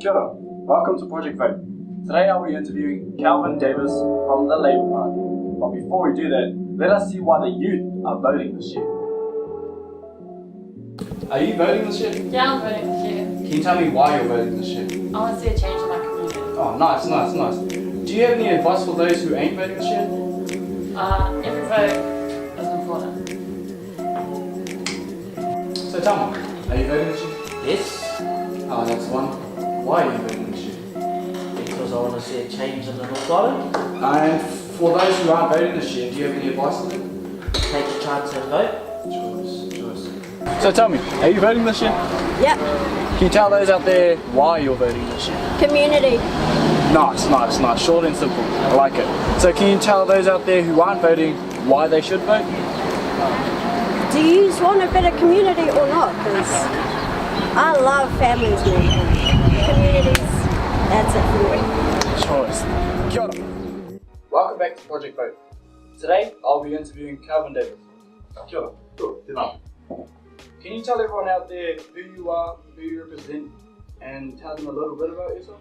Kia ora. Welcome to Project Vote. Today I'll be interviewing Kelvin Davis from the Labour Party. But before we do that, let us see why the youth are voting this year. Are you voting this year? Yeah, I'm voting this year. Can you tell me why you're voting this year? I want to see a change in my community. Oh, nice. Do you have any advice for those who ain't voting this year? Every vote is important. So tell me, are you voting this year? Yes, That's one. Why are you voting this year? because I want to see a change in the North Island. And for those who aren't voting this year, do you have any advice for them? Take a chance and vote. Choice. So tell me, are you voting this year? Yep, Can you tell those out there why you're voting this year? community. Nice. Short and simple. I like it. So can you tell those out there who aren't voting why they should vote? Do you want a better community or not? Because I love families, man. Communities, that's it for me. Choice. Kia ora. Welcome back to Project Vote. Today I'll be interviewing Kelvin Davis. Kia ora. Cool, tēnā. Can you tell everyone out there who you are, who you represent, and tell them a little bit about yourself?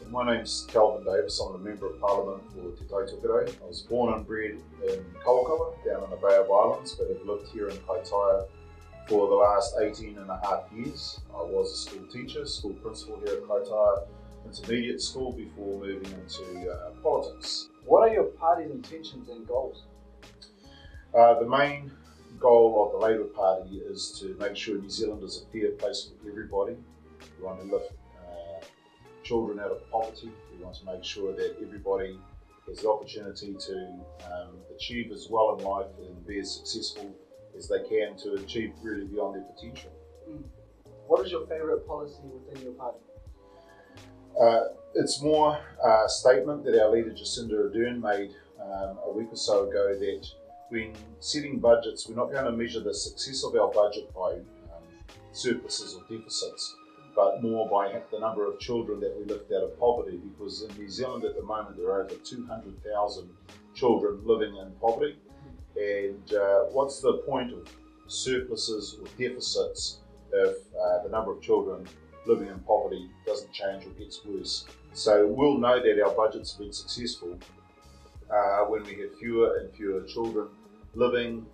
My name's Kelvin Davis. I'm the Member of Parliament for Te Tokerau. I was born and bred in Kawerkawa, down in the Bay of Islands, but have lived here in Kaitaia for the last 18 and a half years. I was a school teacher, school principal here at Kaitaia Intermediate School before moving into politics. What are your party's intentions and goals? The main goal of the Labour Party is to make sure New Zealand is a fair place for everybody. We want to lift children out of poverty. We want to make sure that everybody has the opportunity to achieve as well in life and be as successful as they can to achieve really beyond their potential. What is your favourite policy within your party? It's more a statement that our leader Jacinda Ardern made a week or so ago, that when setting budgets, we're not going to measure the success of our budget by surpluses or deficits, but more by the number of children that we lift out of poverty, because in New Zealand at the moment there are over 200,000 children living in poverty. And what's the point of surpluses or deficits if the number of children living in poverty doesn't change or gets worse? So we'll know that our budget's been successful when we have fewer and fewer children living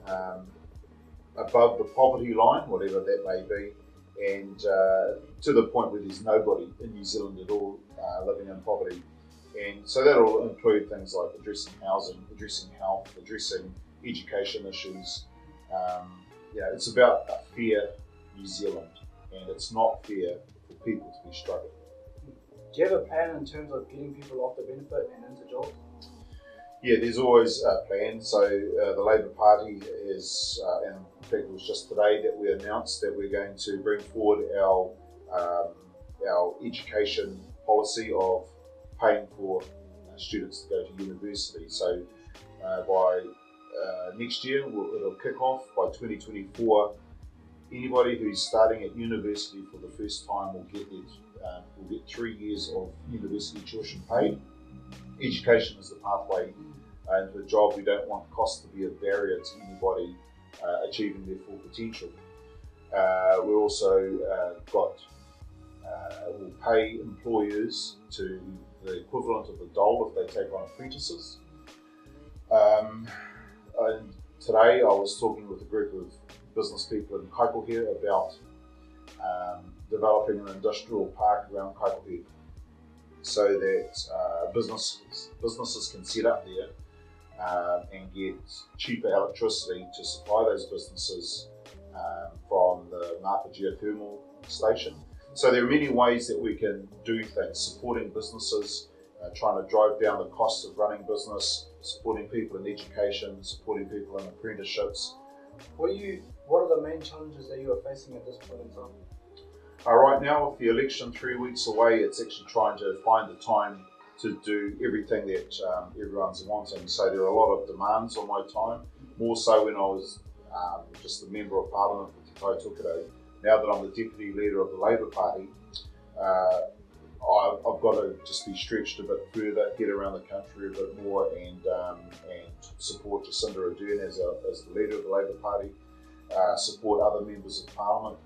above the poverty line, whatever that may be, and to the point where there's nobody in New Zealand at all living in poverty. And so that'll include things like addressing housing, addressing health, addressing education issues. It's about a fair New Zealand, and it's not fair for people to be struggling. Do you have a plan in terms of getting people off the benefit and into jobs? Yeah, there's always a plan. So the Labour Party is, and in fact it was just today that we announced that we're going to bring forward our education policy of paying for students to go to university. So by next year, it'll kick off. By 2024, anybody who's starting at university for the first time will get 3 years of university tuition paid. Education is the pathway into a job. We don't want cost to be a barrier to anybody achieving their full potential. We also will pay employers to the equivalent of a dole if they take on apprentices. And today I was talking with a group of business people in Kaikohe about developing an industrial park around Kaikohe, so that businesses can set up there and get cheaper electricity to supply those businesses from the Mapa geothermal station. So there are many ways that we can do things, supporting businesses, trying to drive down the cost of running business, supporting people in education, supporting people in apprenticeships. What are the main challenges that you are facing at this point in time? Right now, with the election 3 weeks away, it's actually trying to find the time to do everything that everyone's wanting. So there are a lot of demands on my time, more so when I was just the Member of Parliament for Te Tokerau. Now that I'm the Deputy Leader of the Labour Party, I've got to just be stretched a bit further, get around the country a bit more, and support Jacinda Ardern as the Leader of the Labour Party, support other Members of Parliament,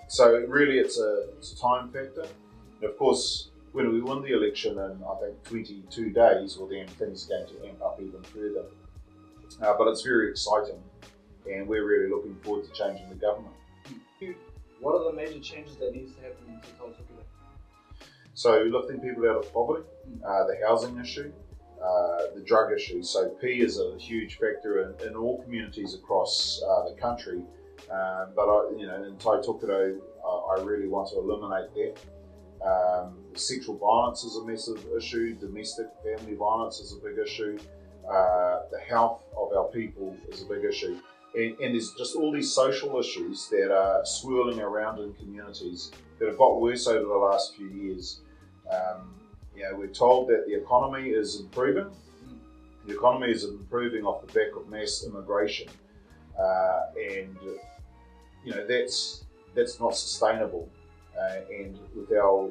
So really it's a time factor. And of course, when we win the election in, I think, 22 days, well then things are going to amp up even further. But it's very exciting, and we're really looking forward to changing the government. What are the major changes that needs to happen in Te Hiku? So lifting people out of poverty, the housing issue, the drug issue. So P is a huge factor in all communities across the country. But in Tokerau, I really want to eliminate that. Sexual violence is a massive issue. Domestic family violence is a big issue. The health of our people is a big issue. And there's just all these social issues that are swirling around in communities that have got worse over the last few years. We're told that the economy is improving. The economy is improving off the back of mass immigration. And that's not sustainable. And with our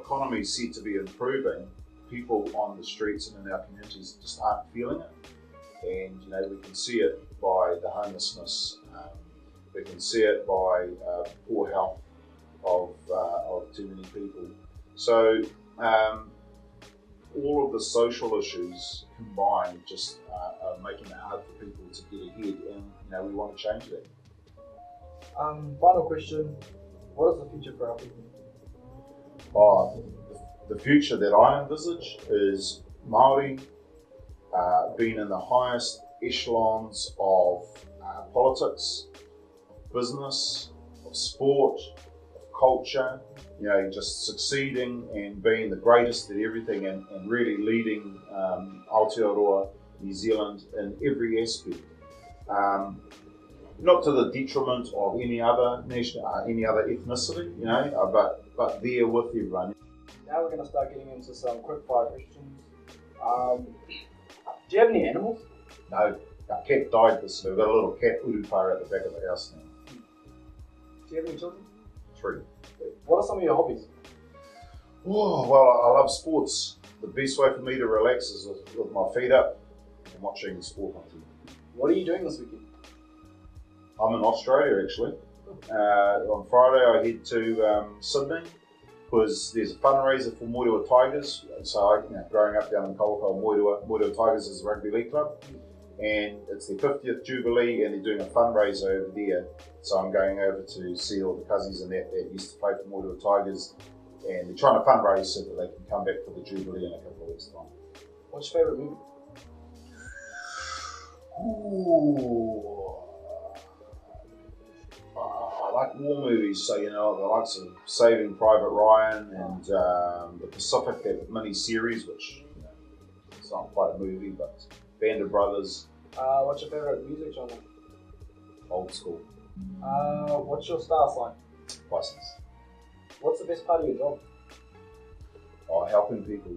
economy set to be improving, people on the streets and in our communities just aren't feeling it. And we can see it by the homelessness. We can see it by poor health of too many people. So all of the social issues combined just are making it hard for people to get ahead, and we want to change that. Final question, what is the future for our people? The future that I envisage is Māori being in the highest echelons of politics, of business, of sport, of culture, just succeeding and being the greatest at everything and really leading Aotearoa New Zealand in every aspect. Not to the detriment of any other ethnicity, but there with everyone. Now we're going to start getting into some quick fire questions. Do you have any animals? No, our cat died this year. We've got a little cat urupa at the back of the house now. Do you have any children? 3. What are some of your hobbies? Oh, well, I love sports. The best way for me to relax is with my feet up and watching sport on TV. What are you doing this weekend? I'm in Australia actually. On Friday I head to Sydney because there's a fundraiser for Moerewa Tigers. So growing up down in Tokerau, Moerewa Tigers is a rugby league club, and it's their 50th jubilee and they're doing a fundraiser over there. So I'm going over to see all the cousins and that used to play for Moerewa Tigers, and they're trying to fundraise so that they can come back for the jubilee in a couple of weeks' time. What's your favourite movie? Ooh. I like war movies, so the likes of Saving Private Ryan and the Pacific, that mini series, which it's not quite a movie, but Band of Brothers. What's your favourite music genre? Old school. What's your star sign? License. What's the best part of your job? Helping people.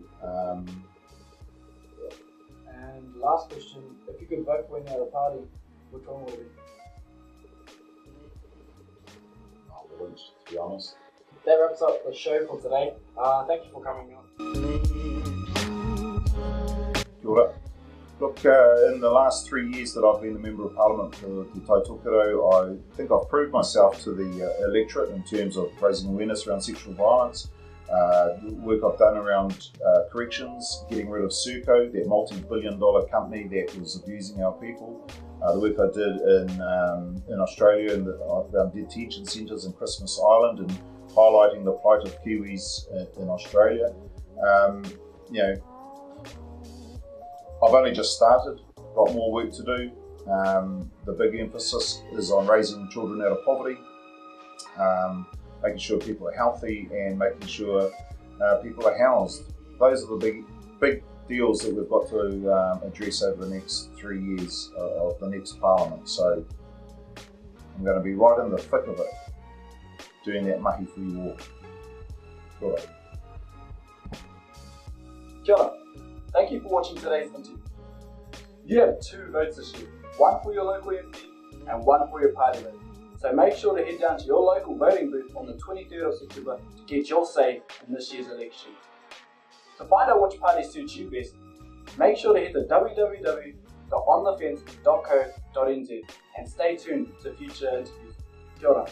And last question, if you could vote for any other party, which one would it be? To be honest. That wraps up the show for today. Thank you for coming on. Kia ora. Look, in the last 3 years that I've been a Member of Parliament for Te Tokerau, I think I've proved myself to the electorate in terms of raising awareness around sexual violence, the work I've done around corrections, getting rid of Serco, that multi-billion-dollar company that was abusing our people. The work I did in Australia around detention centres in Christmas Island and highlighting the plight of Kiwis in Australia. I've only just started, got more work to do. The big emphasis is on raising children out of poverty, making sure people are healthy and making sure people are housed. Those are the big deals that we've got to address over the next 3 years of the next Parliament. So I'm going to be right in the thick of it, doing that mahi free walk. Cool. Kia ora. Thank you for watching today's interview. You have 2 votes this year, one for your local MP and one for your party vote. So make sure to head down to your local voting booth on the 23rd of September to get your say in this year's election. To find out which party suits you best, make sure to hit the www.onthefence.co.nz and stay tuned to future interviews. Kia ora.